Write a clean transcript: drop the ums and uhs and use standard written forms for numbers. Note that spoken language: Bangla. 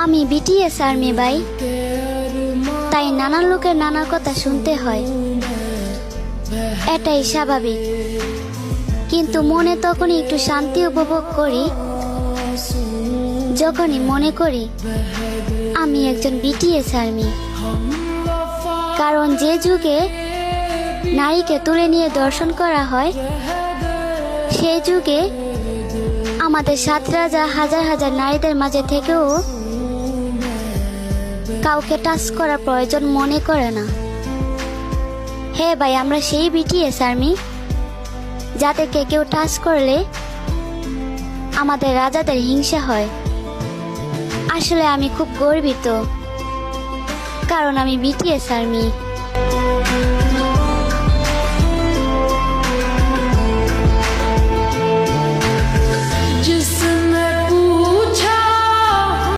আমি বিটিএস আর্মি ভাই, তাই নানান লোকের নানা কথা শুনতে হয়, এটাই স্বাভাবিক। কিন্তু মনে তখনই একটু শান্তি উপভোগ করি যখনই মনে করি আমি একজন বিটিএস আর্মি। কারণ যে যুগে নারীকে তুলে নিয়ে দর্শন করা হয়, সেই যুগে আমাদের সাত রাজা হাজার হাজার নারীদের মাঝে থেকেও কাউকে টাচ করার প্রয়োজন মনে করে না। হ্যাঁ ভাই, আমরা সেই বিটিএস আর্মি যাদেরকে কেউ টাচ করলে আমাদের রাজাদের হিংসা হয়। আসলে আমি খুব গর্বিত, কারণ আমি বিটিএস আর্মি।